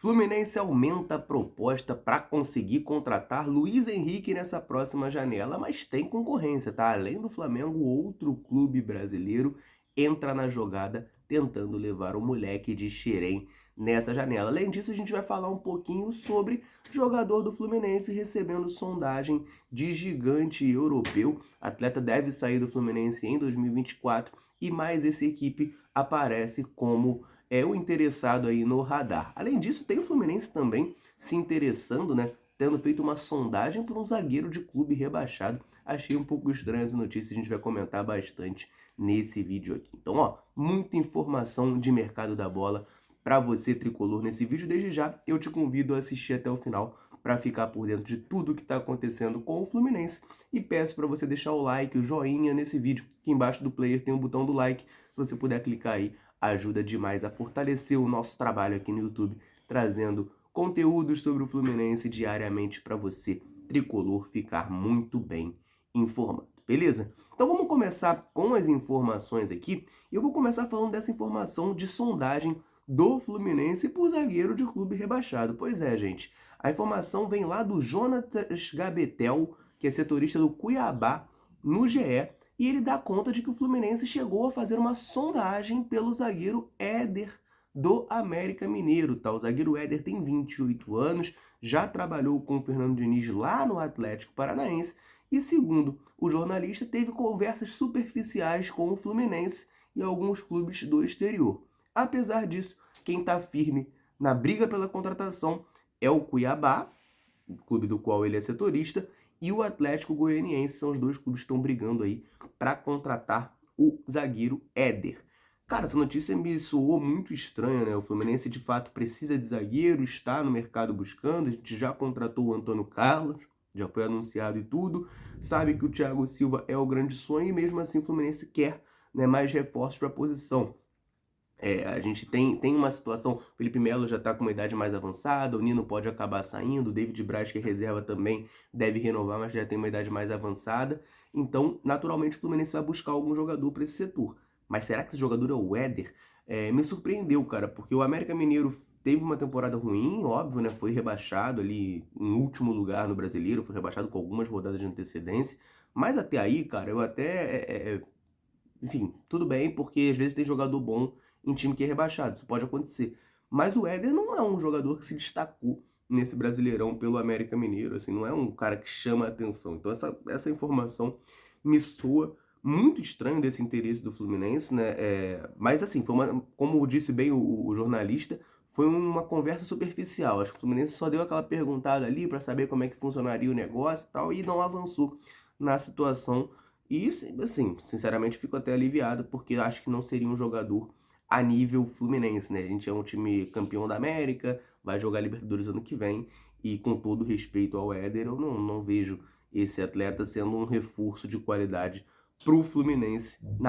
Fluminense aumenta a proposta para conseguir contratar Luiz Henrique nessa próxima janela, mas tem concorrência, tá? Além do Flamengo, outro clube brasileiro entra na jogada tentando levar o moleque de Xerém nessa janela. Além disso, a gente vai falar um pouquinho sobre jogador do Fluminense recebendo sondagem de gigante europeu. Atleta deve sair do Fluminense em 2024 e mais essa equipe aparece como o interessado aí no radar. Além disso, tem o Fluminense também se interessando, né? Tendo feito uma sondagem por um zagueiro de clube rebaixado. Achei um pouco estranha essa notícia, a gente vai comentar bastante nesse vídeo aqui. Então, ó, muita informação de mercado da bola para você, tricolor, nesse vídeo. Desde já, eu te convido a assistir até o final para ficar por dentro de tudo que está acontecendo com o Fluminense. E peço para você deixar o like, o joinha nesse vídeo. Aqui embaixo do player tem um botão do like. Se você puder clicar aí, ajuda demais a fortalecer o nosso trabalho aqui no YouTube, trazendo conteúdos sobre o Fluminense diariamente para você, tricolor, ficar muito bem informado, beleza? Então vamos começar com as informações aqui. Eu vou começar falando dessa informação de sondagem do Fluminense por zagueiro de clube rebaixado. Pois é, gente, a informação vem lá do Jonatas Gabetel, que é setorista do Cuiabá, no GE, e ele dá conta de que o Fluminense chegou a fazer uma sondagem pelo zagueiro Éder do América Mineiro, tá? O zagueiro Éder tem 28 anos, já trabalhou com o Fernando Diniz lá no Atlético Paranaense e, segundo o jornalista, teve conversas superficiais com o Fluminense e alguns clubes do exterior. Apesar disso, quem está firme na briga pela contratação é o Cuiabá, clube do qual ele é setorista, e o Atlético Goianiense. São os dois clubes que estão brigando aí para contratar o zagueiro Éder. Cara, essa notícia me soou muito estranha, né? O Fluminense de fato precisa de zagueiro, está no mercado buscando, a gente já contratou o Antônio Carlos, já foi anunciado e tudo, sabe que o Thiago Silva é o grande sonho e mesmo assim o Fluminense quer, né, mais reforços para a posição. A gente tem uma situação, o Felipe Melo já está com uma idade mais avançada, o Nino pode acabar saindo, o David Braz, que é reserva também, deve renovar, mas já tem uma idade mais avançada. Então, naturalmente, o Fluminense vai buscar algum jogador para esse setor. Mas será que esse jogador é o Éder? Me surpreendeu, cara, porque o América Mineiro teve uma temporada ruim, óbvio, né? Foi rebaixado ali em último lugar no Brasileiro, foi rebaixado com algumas rodadas de antecedência. Mas até aí, cara, eu até... enfim, tudo bem, porque às vezes tem jogador bom em time que é rebaixado, isso pode acontecer. Mas o Éder não é um jogador que se destacou nesse Brasileirão pelo América Mineiro, assim, não é um cara que chama a atenção. Então essa informação me soa muito estranho desse interesse do Fluminense, né? Mas assim, foi como disse bem o jornalista, foi uma conversa superficial. Acho que o Fluminense só deu aquela perguntada ali para saber como é que funcionaria o negócio e tal, e não avançou na situação. E, assim, sinceramente, fico até aliviado, porque acho que não seria um jogador a nível Fluminense, né? A gente é um time campeão da América, vai jogar Libertadores ano que vem, e com todo respeito ao Éder, eu não vejo esse atleta sendo um reforço de qualidade para o Fluminense no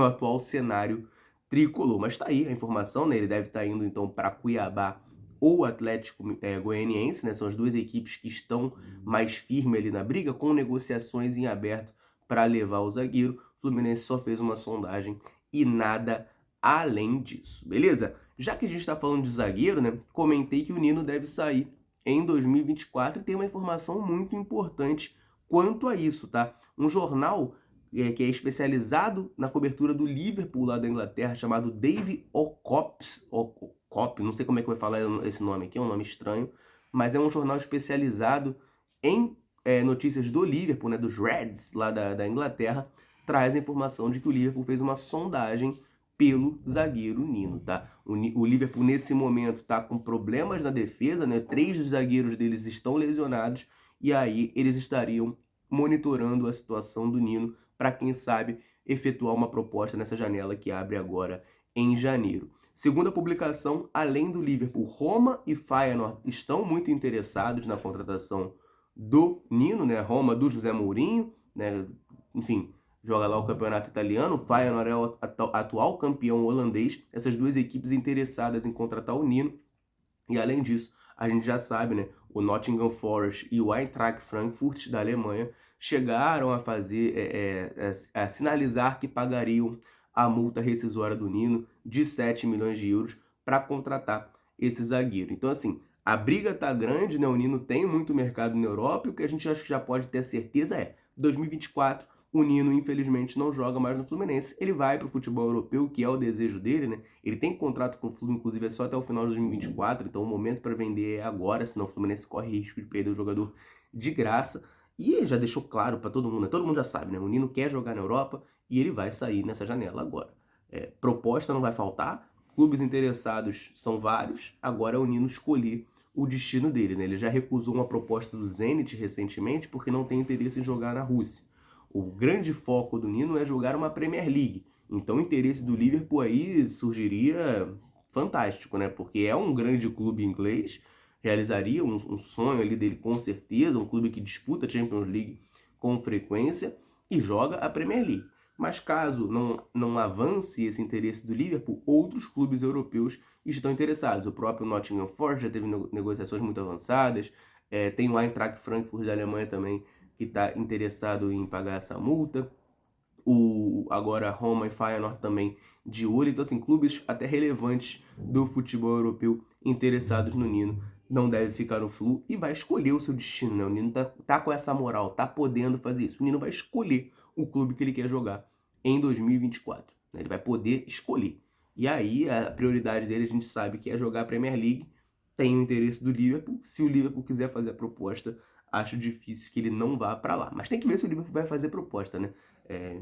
atual cenário tricolor. Mas tá aí a informação, né? Ele deve estar indo então para Cuiabá ou Atlético Goianiense, né? São as duas equipes que estão mais firmes ali na briga, com negociações em aberto para levar o zagueiro. O Fluminense só fez uma sondagem e nada além disso, beleza? Já que a gente está falando de zagueiro, né? Comentei que o Nino deve sair em 2024 e tem uma informação muito importante quanto a isso, tá? Um jornal que é especializado na cobertura do Liverpool lá da Inglaterra, chamado Dave Ocop, não sei como é que vai falar esse nome aqui, é um nome estranho, mas é um jornal especializado em notícias do Liverpool, né, dos Reds lá da Inglaterra, traz a informação de que o Liverpool fez uma sondagem pelo zagueiro Nino, tá? O Liverpool nesse momento tá com problemas na defesa, né? 3 dos zagueiros deles estão lesionados e aí eles estariam monitorando a situação do Nino para, quem sabe, efetuar uma proposta nessa janela que abre agora em janeiro. Segundo a publicação, além do Liverpool, Roma e Feyenoord estão muito interessados na contratação do Nino, né? Roma do José Mourinho, né? Enfim, joga lá o campeonato italiano. O Feyenoord é o atual campeão holandês. Essas duas equipes interessadas em contratar o Nino. E além disso, a gente já sabe, né? O Nottingham Forest e o Eintracht Frankfurt da Alemanha chegaram a fazer, a sinalizar que pagariam a multa rescisória do Nino de 7 milhões de euros para contratar esse zagueiro. Então, assim, a briga tá grande, né? O Nino tem muito mercado na Europa e o que a gente acha que já pode ter certeza é 2024 o Nino, infelizmente, não joga mais no Fluminense. Ele vai para o futebol europeu, que é o desejo dele, né? Ele tem contrato com o Flu, inclusive, é só até o final de 2024. Então, o momento para vender é agora, senão o Fluminense corre risco de perder o jogador de graça. E ele já deixou claro para todo mundo, né? Todo mundo já sabe, né? O Nino quer jogar na Europa e ele vai sair nessa janela agora. Proposta não vai faltar, clubes interessados são vários. Agora é o Nino escolher o destino dele, né? Ele já recusou uma proposta do Zenit recentemente porque não tem interesse em jogar na Rússia. O grande foco do Nino é jogar uma Premier League. Então o interesse do Liverpool aí surgiria fantástico, né? Porque é um grande clube inglês, realizaria um sonho ali dele com certeza, um clube que disputa a Champions League com frequência e joga a Premier League. Mas caso não avance esse interesse do Liverpool, outros clubes europeus estão interessados. O próprio Nottingham Forest já teve negociações muito avançadas, tem o Eintracht Frankfurt da Alemanha também, que está interessado em pagar essa multa. Agora Roma e Feyenoord também de olho. Então, assim, clubes até relevantes do futebol europeu interessados no Nino. Não deve ficar no Flu e vai escolher o seu destino, né? O Nino tá com essa moral, tá podendo fazer isso. O Nino vai escolher o clube que ele quer jogar em 2024. Né? Ele vai poder escolher. E aí, a prioridade dele, a gente sabe que é jogar a Premier League. Tem o interesse do Liverpool. Se o Liverpool quiser fazer a proposta, acho difícil que ele não vá para lá. Mas tem que ver se o Liverpool vai fazer proposta, né?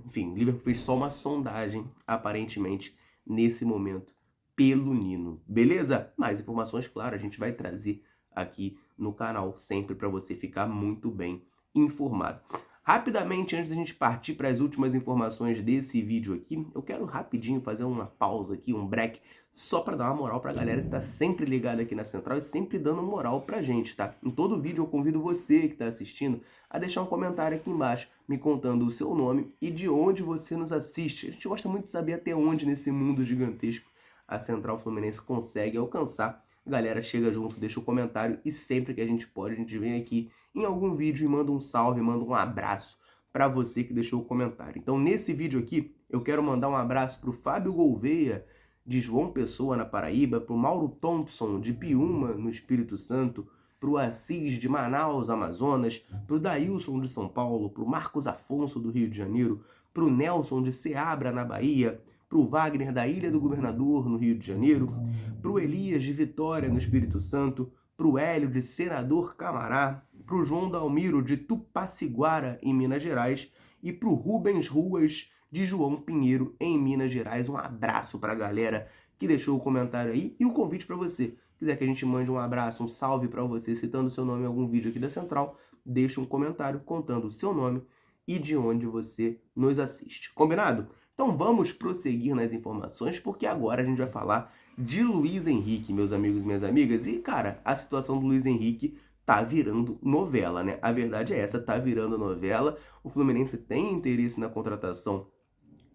Enfim, o Liverpool fez só uma sondagem, aparentemente, nesse momento, pelo Nino. Beleza? Mais informações, claro, a gente vai trazer aqui no canal, sempre para você ficar muito bem informado. Rapidamente, antes da gente partir para as últimas informações desse vídeo aqui, eu quero rapidinho fazer uma pausa aqui, um break, só para dar uma moral para a galera que está sempre ligada aqui na Central e sempre dando moral para a gente, tá? Em todo vídeo eu convido você que está assistindo a deixar um comentário aqui embaixo me contando o seu nome e de onde você nos assiste. A gente gosta muito de saber até onde nesse mundo gigantesco a Central Fluminense consegue alcançar. A galera chega junto, deixa o comentário e sempre que a gente pode, a gente vem aqui em algum vídeo e manda um salve, manda um abraço para você que deixou o comentário. Então, nesse vídeo aqui, eu quero mandar um abraço para o Fábio Gouveia, de João Pessoa, na Paraíba, para o Mauro Thompson, de Piúma, no Espírito Santo, para o Assis, de Manaus, Amazonas, para o Dailson, de São Paulo, para o Marcos Afonso, do Rio de Janeiro, para o Nelson, de Ceabra, na Bahia, para o Wagner, da Ilha do Governador, no Rio de Janeiro, para o Elias, de Vitória, no Espírito Santo, para o Hélio, de Senador Camará, para o João Dalmiro, de Tupaciguara, em Minas Gerais, e para o Rubens Ruas, de João Pinheiro, em Minas Gerais. Um abraço para a galera que deixou o comentário aí e o convite para você. Se quiser que a gente mande um abraço, um salve para você, citando o seu nome em algum vídeo aqui da Central, deixa um comentário contando o seu nome e de onde você nos assiste. Combinado? Então vamos prosseguir nas informações, porque agora a gente vai falar de Luiz Henrique, meus amigos e minhas amigas. E, cara, a situação do Luiz Henrique tá virando novela, né? A verdade é essa, tá virando novela. O Fluminense tem interesse na contratação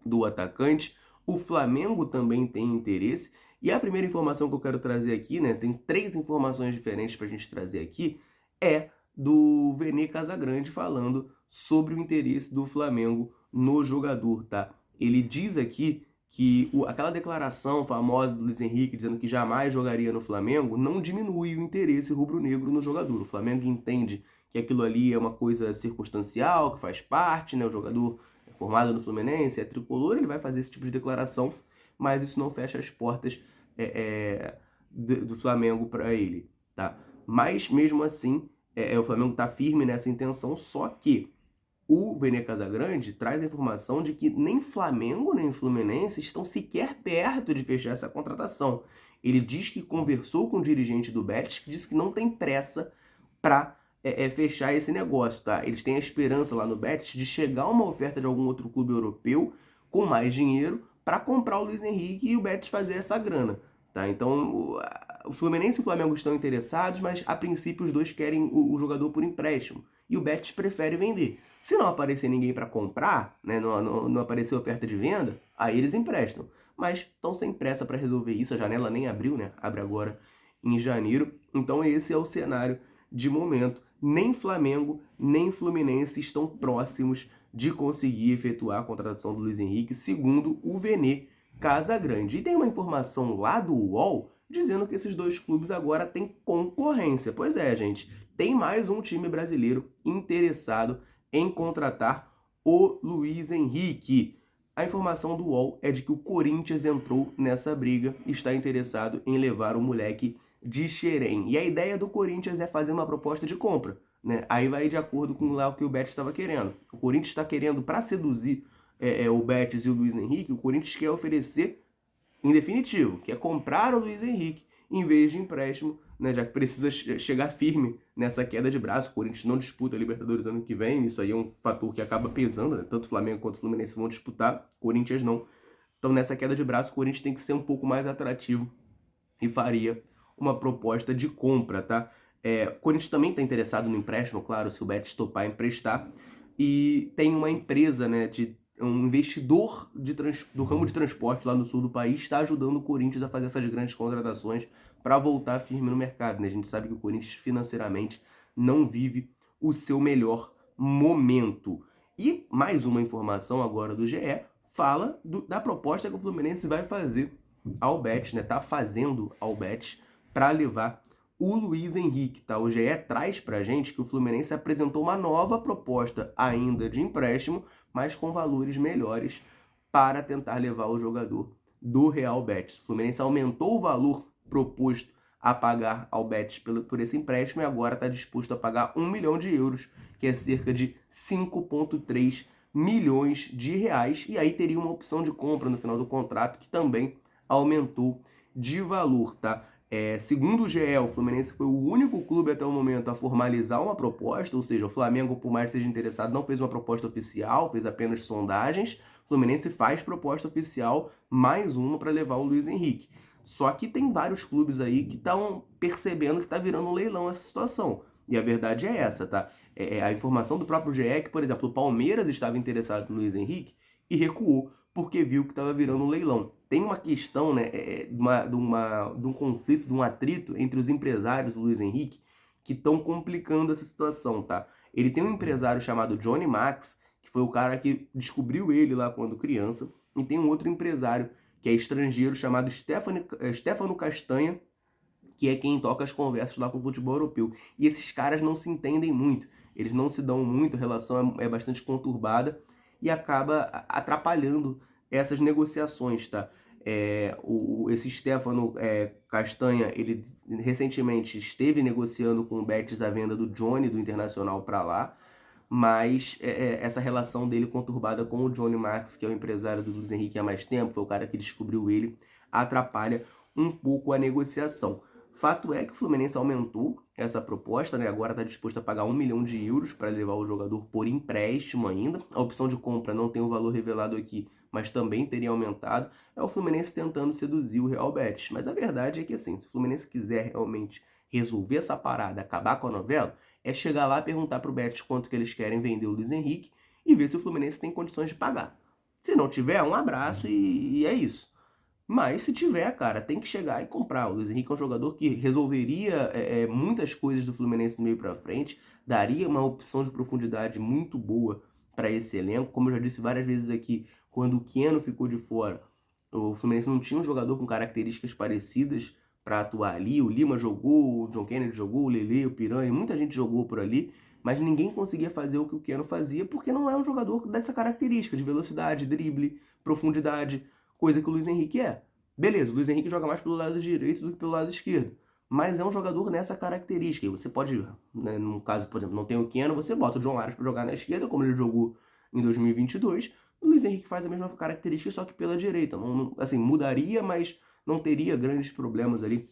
do atacante, o Flamengo também tem interesse. E a primeira informação que eu quero trazer aqui, né? Tem 3 informações diferentes pra gente trazer aqui, é do Vene Casagrande falando sobre o interesse do Flamengo no jogador, tá? Ele diz aqui que aquela declaração famosa do Luiz Henrique dizendo que jamais jogaria no Flamengo não diminui o interesse rubro-negro no jogador. O Flamengo entende que aquilo ali é uma coisa circunstancial, que faz parte, né? O jogador é formado no Fluminense, é tricolor, ele vai fazer esse tipo de declaração, mas isso não fecha as portas do Flamengo para ele, tá? Mas mesmo assim, o Flamengo está firme nessa intenção, só que o Vene Casagrande traz a informação de que nem Flamengo nem Fluminense estão sequer perto de fechar essa contratação. Ele diz que conversou com o dirigente do Betis, que disse que não tem pressa para fechar esse negócio, tá? Eles têm a esperança lá no Betis de chegar uma oferta de algum outro clube europeu com mais dinheiro para comprar o Luiz Henrique e o Betis fazer essa grana, tá? Então, o Fluminense e o Flamengo estão interessados, mas a princípio os dois querem o jogador por empréstimo e o Betis prefere vender. Se não aparecer ninguém para comprar, né, não aparecer oferta de venda, aí eles emprestam. Mas estão sem pressa para resolver isso, a janela nem abriu, né? Abre agora em janeiro. Então esse é o cenário de momento. Nem Flamengo, nem Fluminense estão próximos de conseguir efetuar a contratação do Luiz Henrique, segundo o Vene Casagrande. E tem uma informação lá do UOL dizendo que esses dois clubes agora têm concorrência. Pois é, gente, tem mais um time brasileiro interessado em contratar o Luiz Henrique. A informação do UOL é de que o Corinthians entrou nessa briga e está interessado em levar o moleque de Xerém. E a ideia do Corinthians é fazer uma proposta de compra, né? Aí vai de acordo com lá o que o Betis estava querendo. O Corinthians está querendo, para seduzir o Betis e o Luiz Henrique, o Corinthians quer oferecer, em definitivo, quer comprar o Luiz Henrique em vez de empréstimo, né, já que precisa chegar firme nessa queda de braço. O Corinthians não disputa a Libertadores ano que vem, isso aí é um fator que acaba pesando, né? Tanto o Flamengo quanto o Fluminense vão disputar, o Corinthians não. Então nessa queda de braço o Corinthians tem que ser um pouco mais atrativo e faria uma proposta de compra, tá? O Corinthians também está interessado no empréstimo, claro, se o Betis topar emprestar, e tem uma empresa, né, um investidor do ramo de transporte lá no sul do país está ajudando o Corinthians a fazer essas grandes contratações para voltar firme no mercado, né? A gente sabe que o Corinthians financeiramente não vive o seu melhor momento. E mais uma informação agora do GE fala da proposta que o Fluminense vai fazer ao Betis, né? Tá fazendo ao Betis para levar o Luiz Henrique, tá? O GE traz pra gente que o Fluminense apresentou uma nova proposta ainda de empréstimo, mas com valores melhores para tentar levar o jogador do Real Betis. O Fluminense aumentou o valor proposto a pagar ao Betis por esse empréstimo e agora está disposto a pagar 1 milhão de euros, que é cerca de 5,3 milhões de reais, e aí teria uma opção de compra no final do contrato que também aumentou de valor, tá? Segundo o GE, o Fluminense foi o único clube até o momento a formalizar uma proposta, ou seja, o Flamengo, por mais que seja interessado, não fez uma proposta oficial, fez apenas sondagens. O Fluminense faz proposta oficial, mais uma para levar o Luiz Henrique. Só que tem vários clubes aí que estão percebendo que está virando um leilão essa situação. E a verdade é essa, tá? A informação do próprio GE é que, por exemplo, o Palmeiras estava interessado no Luiz Henrique e recuou porque viu que estava virando um leilão. Tem uma questão, né, de um conflito, de um atrito entre os empresários do Luiz Henrique que estão complicando essa situação, tá? Ele tem um empresário chamado Johnny Max, que foi o cara que descobriu ele lá quando criança, e tem um outro empresário que é estrangeiro chamado Stefano Castanha, que é quem toca as conversas lá com o futebol europeu. E esses caras não se entendem muito, eles não se dão muito, a relação é bastante conturbada e acaba atrapalhando essas negociações, tá? Esse Stefano Castanha, ele recentemente esteve negociando com o Betis a venda do Johnny, do Internacional, para lá, mas essa relação dele conturbada com o Johnny Max, que é o empresário do Luiz Henrique há mais tempo, foi o cara que descobriu ele, atrapalha um pouco a negociação. Fato é que o Fluminense aumentou essa proposta, né? Agora está disposto a pagar 1 milhão de euros para levar o jogador por empréstimo ainda. A opção de compra não tem o valor revelado aqui, mas também teria aumentado. É o Fluminense tentando seduzir o Real Betis. Mas a verdade é que, assim, se o Fluminense quiser realmente resolver essa parada, acabar com a novela, é chegar lá e perguntar para o Betis quanto que eles querem vender o Luiz Henrique e ver se o Fluminense tem condições de pagar. Se não tiver, um abraço e é isso. Mas se tiver, cara, tem que chegar e comprar. O Luiz Henrique é um jogador que resolveria muitas coisas do Fluminense do meio para frente, daria uma opção de profundidade muito boa para esse elenco. Como eu já disse várias vezes aqui, quando o Keno ficou de fora, o Fluminense não tinha um jogador com características parecidas para atuar ali. O Lima jogou, o John Kennedy jogou, o Lele, o Piranha, muita gente jogou por ali, mas ninguém conseguia fazer o que o Keno fazia porque não é um jogador dessa característica de velocidade, drible, profundidade, coisa que o Luiz Henrique é. Beleza, o Luiz Henrique joga mais pelo lado direito do que pelo lado esquerdo, mas é um jogador nessa característica. E você pode, né, no caso, por exemplo, não tem o Keno, você bota o John Arias para jogar na esquerda, como ele jogou em 2022. O Luiz Henrique faz a mesma característica, só que pela direita. Assim, mudaria, mas não teria grandes problemas ali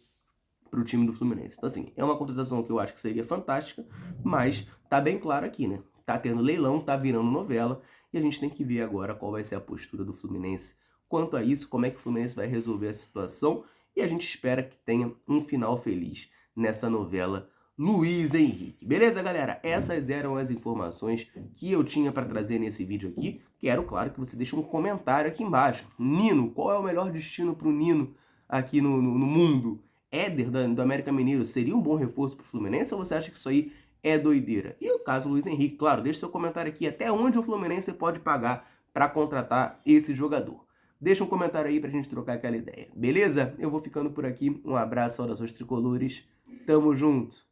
para o time do Fluminense. Então, assim, é uma contratação que eu acho que seria fantástica, mas tá bem claro aqui, né? Tá tendo leilão, tá virando novela, e a gente tem que ver agora qual vai ser a postura do Fluminense quanto a isso, como é que o Fluminense vai resolver a situação, e a gente espera que tenha um final feliz nessa novela Luiz Henrique. Beleza, galera? Essas eram as informações que eu tinha para trazer nesse vídeo aqui. Quero, claro, que você deixe um comentário aqui embaixo. Nino, qual é o melhor destino para o Nino aqui no mundo? Éder, do América Mineiro, seria um bom reforço para o Fluminense, ou você acha que isso aí é doideira? E o caso Luiz Henrique, claro, deixe seu comentário aqui até onde o Fluminense pode pagar para contratar esse jogador. Deixa um comentário aí pra gente trocar aquela ideia, beleza? Eu vou ficando por aqui. Um abraço, saudações tricolores. Tamo junto!